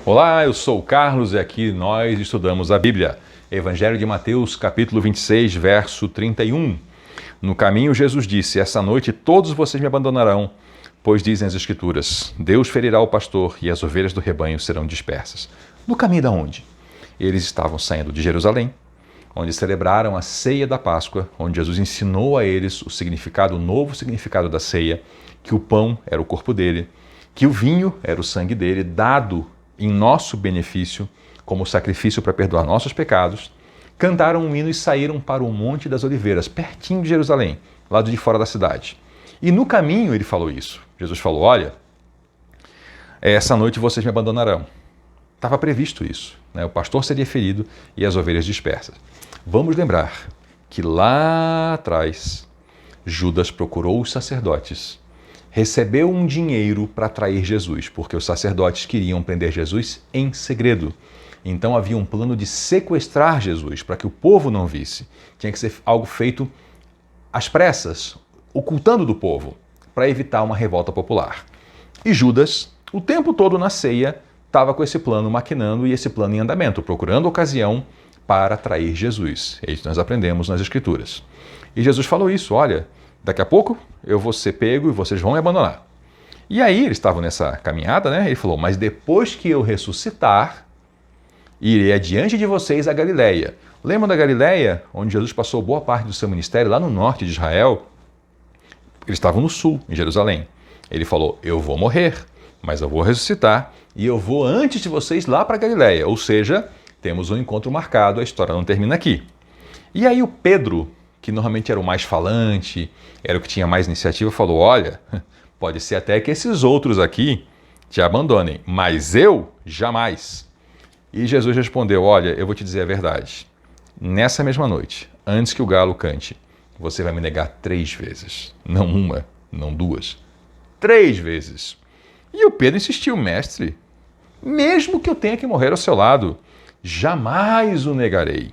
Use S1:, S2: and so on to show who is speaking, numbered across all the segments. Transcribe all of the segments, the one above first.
S1: Olá, eu sou o Carlos e aqui nós estudamos a Bíblia. Evangelho de Mateus, capítulo 26, verso 31. No caminho, Jesus disse: Essa noite todos vocês me abandonarão, pois dizem as Escrituras: Deus ferirá o pastor e as ovelhas do rebanho serão dispersas. No caminho da onde? Eles estavam saindo de Jerusalém, onde celebraram a ceia da Páscoa, onde Jesus ensinou a eles o novo significado da ceia, que o pão era o corpo dele, que o vinho era o sangue dele, dado em nosso benefício, como sacrifício para perdoar nossos pecados. Cantaram um hino e saíram para o Monte das Oliveiras, pertinho de Jerusalém, lado de fora da cidade. E no caminho ele falou isso. Jesus falou: olha, essa noite vocês me abandonarão. Estava previsto isso, né? O pastor seria ferido e as ovelhas dispersas. Vamos lembrar que lá atrás, Judas procurou os sacerdotes, recebeu um dinheiro para trair Jesus, porque os sacerdotes queriam prender Jesus em segredo. Então havia um plano de sequestrar Jesus, para que o povo não visse. Tinha que ser algo feito às pressas, ocultando do povo, para evitar uma revolta popular. E Judas, o tempo todo na ceia, estava com esse plano maquinando e esse plano em andamento, procurando ocasião para trair Jesus. É isso que nós aprendemos nas Escrituras. E Jesus falou isso: olha, daqui a pouco eu vou ser pego e vocês vão me abandonar. E aí eles estavam nessa caminhada, né? Ele falou: mas depois que eu ressuscitar, irei adiante de vocês a Galileia. Lembram da Galileia, onde Jesus passou boa parte do seu ministério, lá no norte de Israel? Eles estavam no sul, em Jerusalém. Ele falou: eu vou morrer, mas eu vou ressuscitar e eu vou antes de vocês lá para a Galileia. Ou seja, temos um encontro marcado, a história não termina aqui. E aí o Pedro, que normalmente era o mais falante, era o que tinha mais iniciativa, falou: olha, pode ser até que esses outros aqui te abandonem, mas eu jamais. E Jesus respondeu: olha, eu vou te dizer a verdade. Nessa mesma noite, antes que o galo cante, você vai me negar 3 vezes. Não uma, não 2. 3 vezes. E o Pedro insistiu: mestre, mesmo que eu tenha que morrer ao seu lado, jamais o negarei.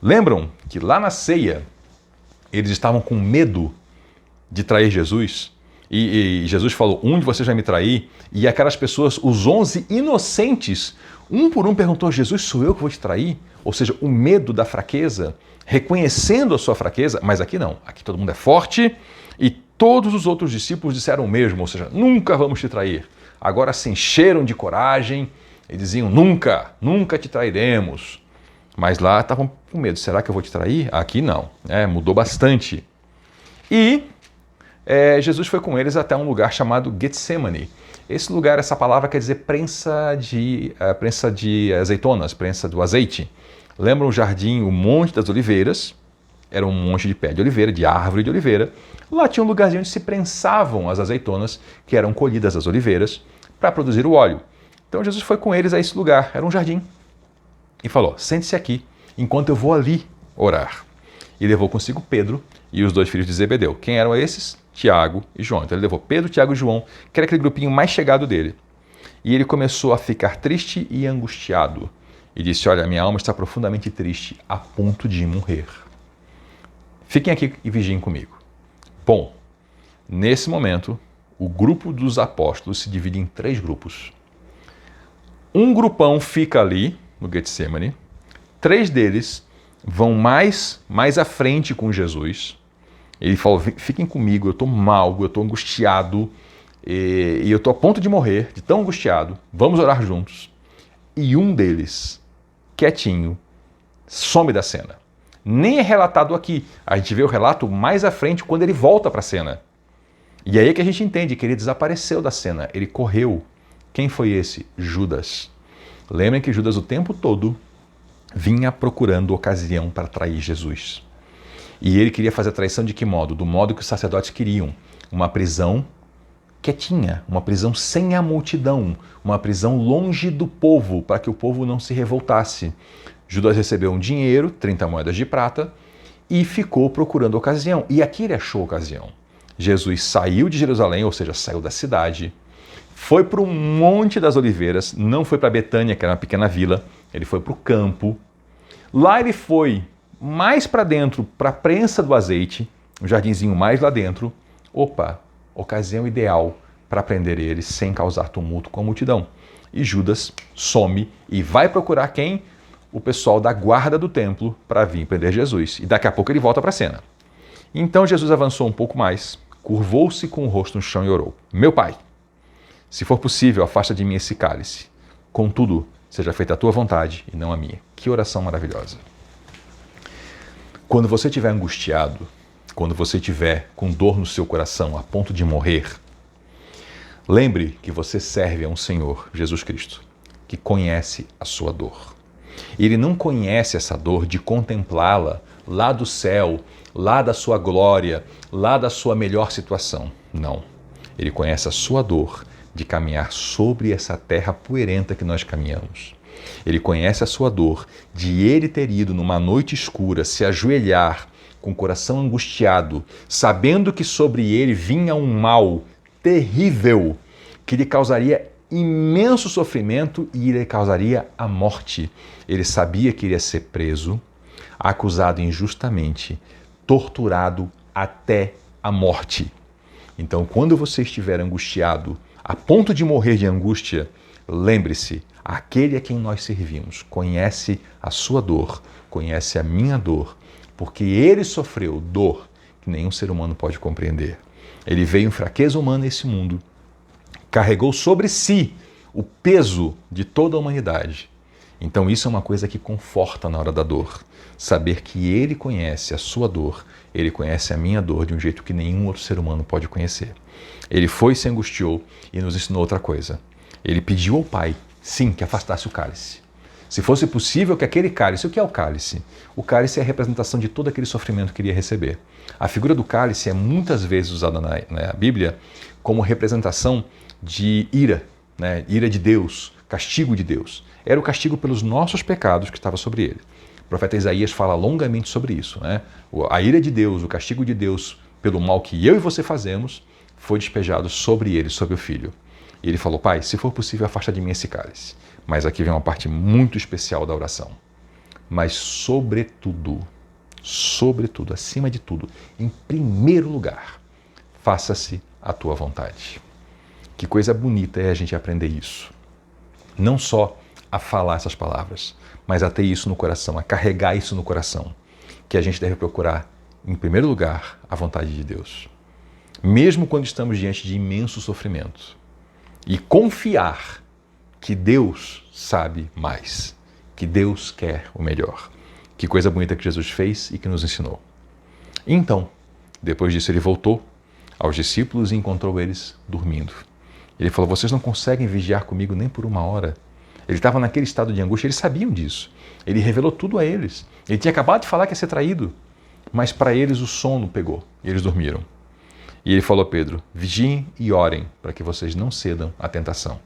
S1: Lembram que lá na ceia, eles estavam com medo de trair Jesus? E Jesus falou: um de vocês vai me trair. E aquelas pessoas, os 11 inocentes, um por um perguntou: Jesus, sou eu que vou te trair? Ou seja, o medo da fraqueza, reconhecendo a sua fraqueza. Mas aqui não, aqui todo mundo é forte e todos os outros discípulos disseram o mesmo, ou seja, nunca vamos te trair. Agora se encheram de coragem e diziam: nunca, nunca te trairemos. Mas lá estavam com medo: será que eu vou te trair? Aqui não, mudou bastante. E Jesus foi com eles até um lugar chamado Getsemane. Esse lugar, essa palavra quer dizer prensa de azeitonas, prensa do azeite. Lembram o jardim, o Monte das Oliveiras? Era um monte de pé de oliveira, de árvore de oliveira. Lá tinha um lugarzinho onde se prensavam as azeitonas, que eram colhidas das oliveiras, para produzir o óleo. Então Jesus foi com eles a esse lugar, era um jardim. E falou: sente-se aqui, enquanto eu vou ali orar. E levou consigo Pedro e os 2 filhos de Zebedeu. Quem eram esses? Tiago e João. Então ele levou Pedro, Tiago e João, que era aquele grupinho mais chegado dele. E ele começou a ficar triste e angustiado. E disse: olha, minha alma está profundamente triste, a ponto de morrer. Fiquem aqui e vigiem comigo. Bom, nesse momento, o grupo dos apóstolos se divide em 3 grupos. Um grupão fica ali, no Getsemane. 3 deles vão mais à frente com Jesus. Ele falou: fiquem comigo, eu estou mal, eu estou angustiado e eu estou a ponto de morrer, de tão angustiado. Vamos orar juntos. E um deles, quietinho, some da cena. Nem é relatado aqui. A gente vê o relato mais à frente quando ele volta para a cena. E aí é que a gente entende que ele desapareceu da cena, ele correu. Quem foi esse? Judas. Lembrem que Judas o tempo todo vinha procurando ocasião para trair Jesus. E ele queria fazer a traição de que modo? Do modo que os sacerdotes queriam. Uma prisão quietinha, uma prisão sem a multidão, uma prisão longe do povo, para que o povo não se revoltasse. Judas recebeu um dinheiro, 30 moedas de prata, e ficou procurando ocasião. E aqui ele achou ocasião. Jesus saiu de Jerusalém, ou seja, saiu da cidade, foi para o Monte das Oliveiras, não foi para Betânia, que era uma pequena vila, ele foi para o campo. Lá ele foi mais para dentro, para a prensa do azeite, um jardinzinho mais lá dentro. Opa, ocasião ideal para prender ele sem causar tumulto com a multidão. E Judas some e vai procurar quem? O pessoal da guarda do templo para vir prender Jesus. E daqui a pouco ele volta para a cena. Então Jesus avançou um pouco mais, curvou-se com o rosto no chão e orou: Meu Pai, se for possível, afasta de mim esse cálice. Contudo, seja feita a tua vontade e não a minha. Que oração maravilhosa. Quando você estiver angustiado, quando você estiver com dor no seu coração a ponto de morrer, lembre que você serve a um Senhor, Jesus Cristo, que conhece a sua dor. Ele não conhece essa dor de contemplá-la lá do céu, lá da sua glória, lá da sua melhor situação. Não. Ele conhece a sua dor de caminhar sobre essa terra poeirenta que nós caminhamos. Ele conhece a sua dor de ele ter ido numa noite escura se ajoelhar com o coração angustiado, sabendo que sobre ele vinha um mal terrível que lhe causaria imenso sofrimento e lhe causaria a morte. Ele sabia que iria ser preso, acusado injustamente, torturado até a morte. Então, quando você estiver angustiado, a ponto de morrer de angústia, lembre-se, aquele a quem nós servimos conhece a sua dor, conhece a minha dor, porque ele sofreu dor que nenhum ser humano pode compreender. Ele veio em fraqueza humana a esse mundo, carregou sobre si o peso de toda a humanidade. Então isso é uma coisa que conforta na hora da dor. Saber que ele conhece a sua dor, ele conhece a minha dor de um jeito que nenhum outro ser humano pode conhecer. Ele foi, se angustiou e nos ensinou outra coisa. Ele pediu ao Pai, sim, que afastasse o cálice. Se fosse possível que aquele cálice, o que é o cálice? O cálice é a representação de todo aquele sofrimento que ele ia receber. A figura do cálice é muitas vezes usada na Bíblia como representação de ira, né? Ira de Deus, castigo de Deus. Era o castigo pelos nossos pecados que estava sobre ele. O profeta Isaías fala longamente sobre isso, né? A ira de Deus, o castigo de Deus pelo mal que eu e você fazemos, foi despejado sobre ele, sobre o Filho. E ele falou: Pai, se for possível, afasta de mim esse cálice. Mas aqui vem uma parte muito especial da oração. Mas sobretudo, acima de tudo, em primeiro lugar, faça-se a tua vontade. Que coisa bonita é a gente aprender isso. Não só a falar essas palavras, mas a ter isso no coração, a carregar isso no coração. Que a gente deve procurar, em primeiro lugar, a vontade de Deus. Mesmo quando estamos diante de imenso sofrimento. E confiar que Deus sabe mais, que Deus quer o melhor. Que coisa bonita que Jesus fez e que nos ensinou. Então, depois disso ele voltou aos discípulos e encontrou eles dormindo. Ele falou: vocês não conseguem vigiar comigo nem por uma hora. Ele estava naquele estado de angústia, eles sabiam disso. Ele revelou tudo a eles. Ele tinha acabado de falar que ia ser traído, mas para eles o sono pegou e eles dormiram. E ele falou a Pedro: vigiem e orem para que vocês não cedam à tentação.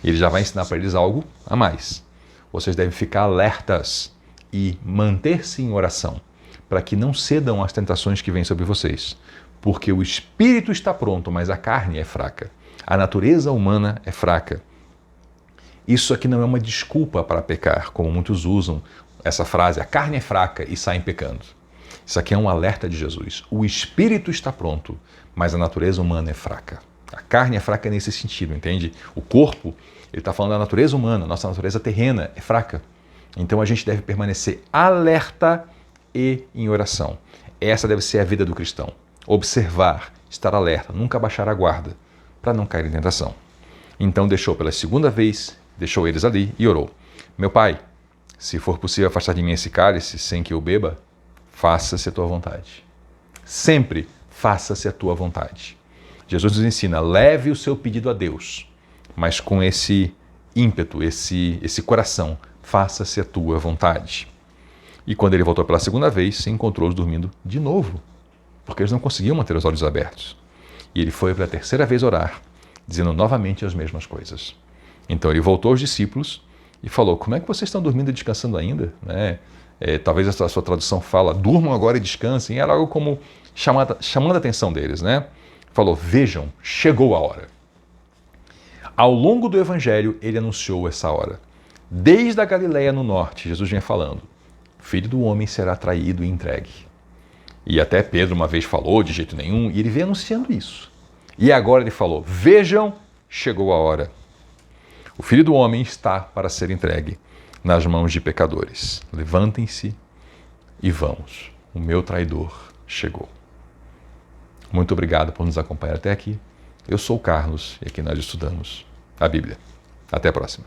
S1: E ele já vai ensinar para eles algo a mais. Vocês devem ficar alertas e manter-se em oração para que não cedam às tentações que vêm sobre vocês. Porque o espírito está pronto, mas a carne é fraca. A natureza humana é fraca. Isso aqui não é uma desculpa para pecar, como muitos usam essa frase: a carne é fraca, e saem pecando. Isso aqui é um alerta de Jesus. O espírito está pronto, mas a natureza humana é fraca. A carne é fraca nesse sentido, entende? O corpo, ele está falando da natureza humana, nossa natureza terrena é fraca. Então a gente deve permanecer alerta e em oração. Essa deve ser a vida do cristão. Observar, estar alerta, nunca baixar a guarda, para não cair em tentação. Então deixou pela segunda vez, deixou eles ali e orou: meu Pai, se for possível afastar de mim esse cálice sem que eu beba, faça-se a tua vontade. Sempre faça-se a tua vontade. Jesus nos ensina: leve o seu pedido a Deus, mas com esse ímpeto, esse coração, faça-se a tua vontade. E quando ele voltou pela segunda vez, se encontrou-os dormindo de novo, porque eles não conseguiam manter os olhos abertos. E ele foi pela terceira vez orar, dizendo novamente as mesmas coisas. Então ele voltou aos discípulos e falou: como é que vocês estão dormindo e descansando ainda? Talvez a sua tradução fala: durmam agora e descansem. Era algo como chamando a atenção deles, né? Falou: vejam, chegou a hora. Ao longo do Evangelho, ele anunciou essa hora. Desde a Galileia no norte, Jesus vinha falando: o Filho do Homem será traído e entregue. E até Pedro uma vez falou: de jeito nenhum, e ele veio anunciando isso. E agora ele falou: vejam, chegou a hora. O Filho do Homem está para ser entregue nas mãos de pecadores. Levantem-se e vamos. O meu traidor chegou. Muito obrigado por nos acompanhar até aqui. Eu sou o Carlos e aqui nós estudamos a Bíblia. Até a próxima.